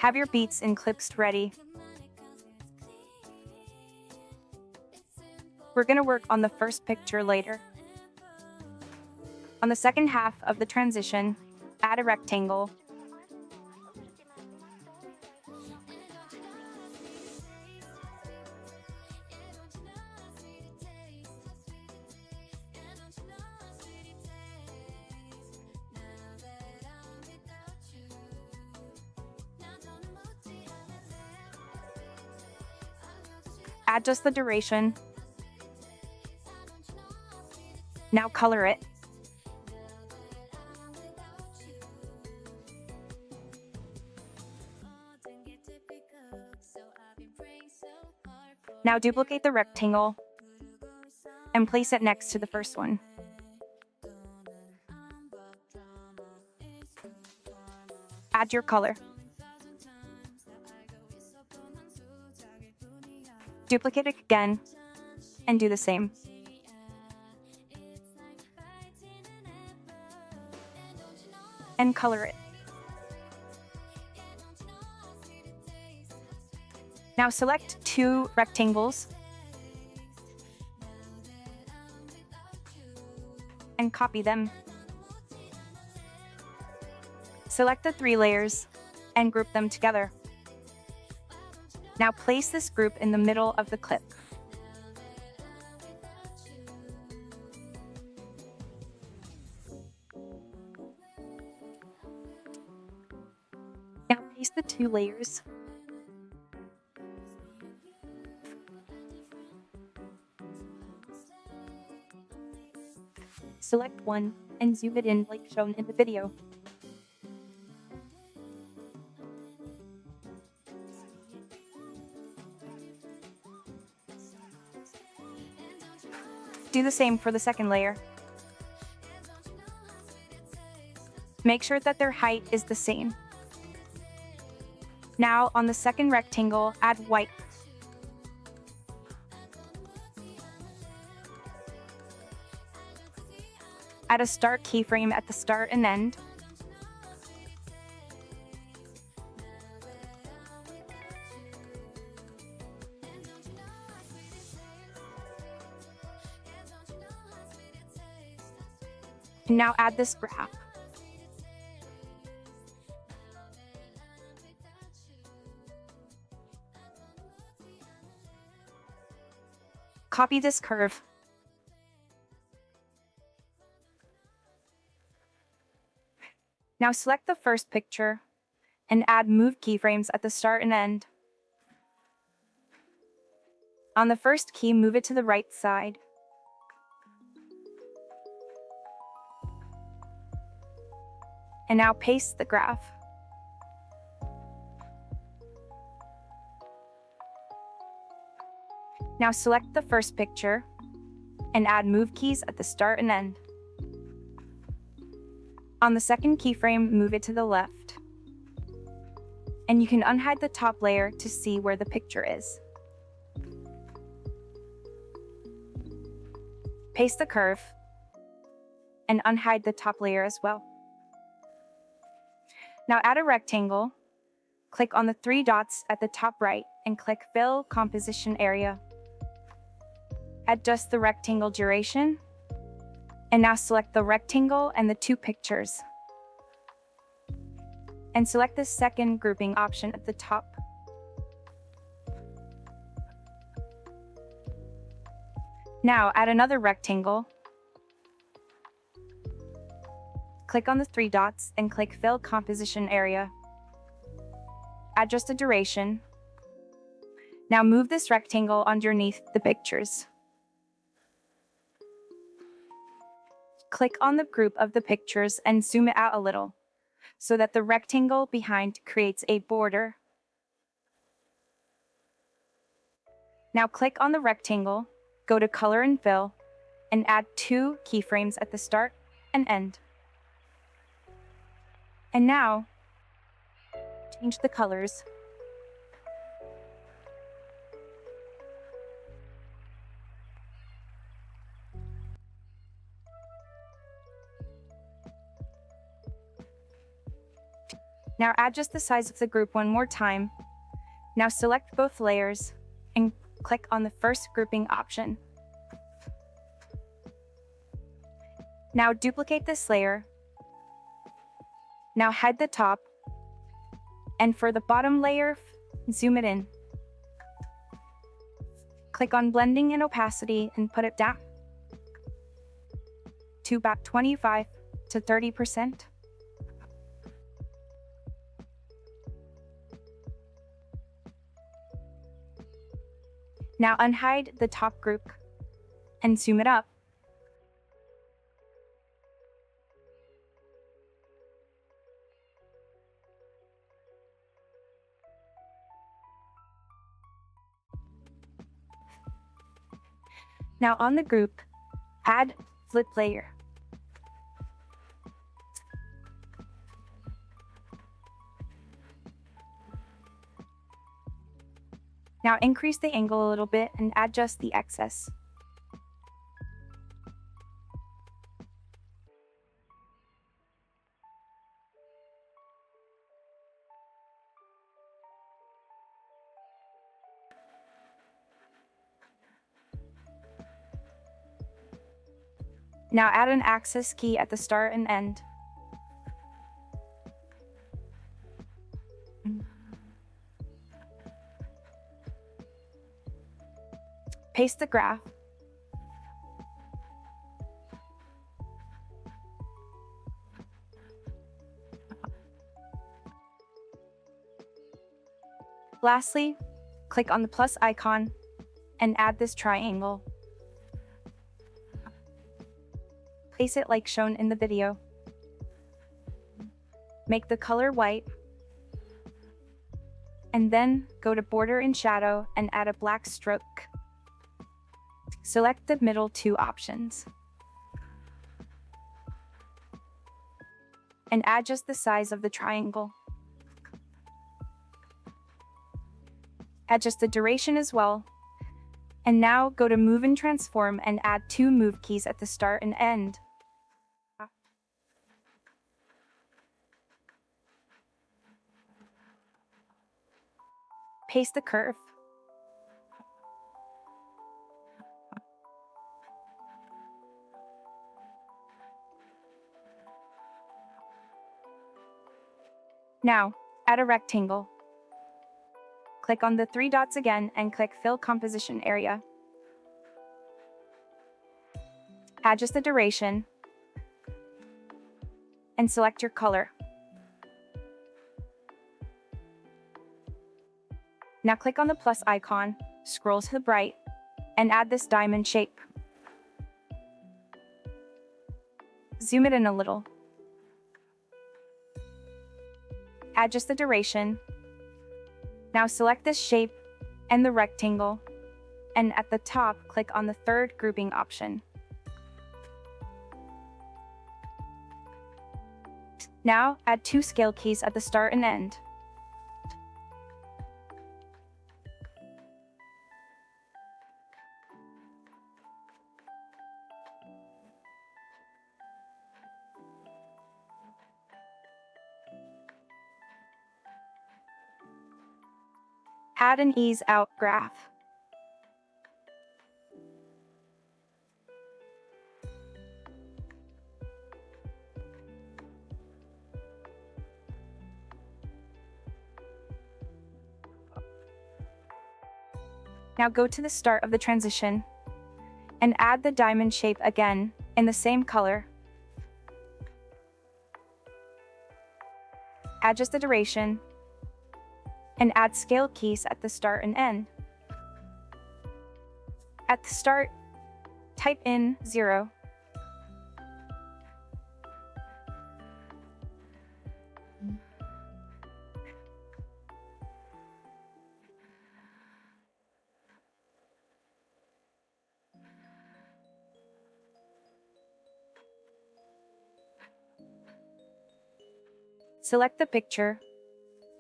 Have your beats and clips ready. We're going to work on the first picture later. On the second half of the transition, add a rectangle. Adjust the duration. Now color it. Now duplicate the rectangle and place it next to the first one. Add your color. Duplicate it again and do the same. And color it. Now select two rectangles and copy them. Select the 3 layers and group them together. Now place this group in the middle of the clip. Now paste the 2 layers. Select one and zoom it in like shown in the video. Do the same for the second layer. Make sure that their height is the same. Now on the second rectangle, add white. Add a start keyframe at the start and end. And now add this graph. Copy this curve. Now select the first picture and add move keyframes at the start and end. On the first key, move it to the right side. And now paste the graph. Now select the first picture and add move keys at the start and end. On the second keyframe, move it to the left. And you can unhide the top layer to see where the picture is. Paste the curve and unhide the top layer as well. Now add a rectangle, click on the 3 dots at the top right and click Fill Composition Area. Adjust the rectangle duration, and now select the rectangle and the 2 pictures. And select the second grouping option at the top. Now add another rectangle. Click on the 3 dots and click Fill Composition Area. Adjust the duration. Now move this rectangle underneath the pictures. Click on the group of the pictures and zoom it out a little, so that the rectangle behind creates a border. Now click on the rectangle, go to Color and Fill, and add 2 keyframes at the start and end. And now, change the colors. Now adjust the size of the group one more time. Now select both layers and click on the first grouping option. Now duplicate this layer. Now hide the top. And for the bottom layer, zoom it in. Click on blending and opacity and put it down to about 25 to 30%. Now unhide the top group and zoom it up. Now on the group, add flip layer. Now increase the angle a little bit and adjust the excess. Now add an axis key at the start and end. Paste the graph. Lastly, click on the plus icon and add this triangle. Place it like shown in the video. Make the color white. And then go to border and shadow and add a black stroke. Select the middle two options. And adjust the size of the triangle. Adjust the duration as well. And now go to Move and Transform and add 2 move keys at the start and end. Paste the curve. Now, add a rectangle. Click on the 3 dots again and click Fill Composition Area. Adjust the duration and select your color. Now click on the plus icon, scroll to the right, and add this diamond shape. Zoom it in a little. Adjust the duration. Now select this shape and the rectangle, and at the top, click on the third grouping option. Now add 2 scale keys at the start and end. Add an ease out graph. Now go to the start of the transition and add the diamond shape again in the same color. Adjust the duration and add scale keys at the start and end. At the start, type in 0. Select the picture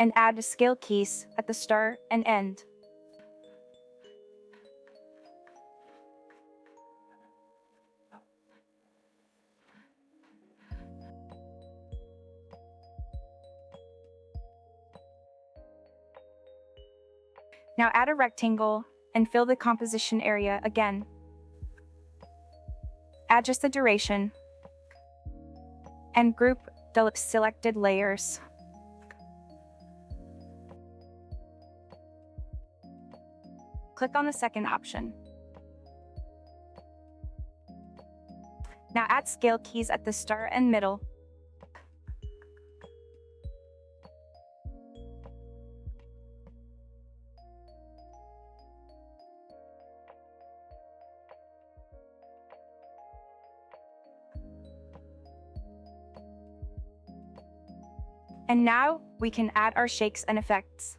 and add the scale keys at the start and end. Now add a rectangle and fill the composition area again. Adjust the duration and group the selected layers. Click on the second option. Now add scale keys at the start and middle. And now we can add our shakes and effects.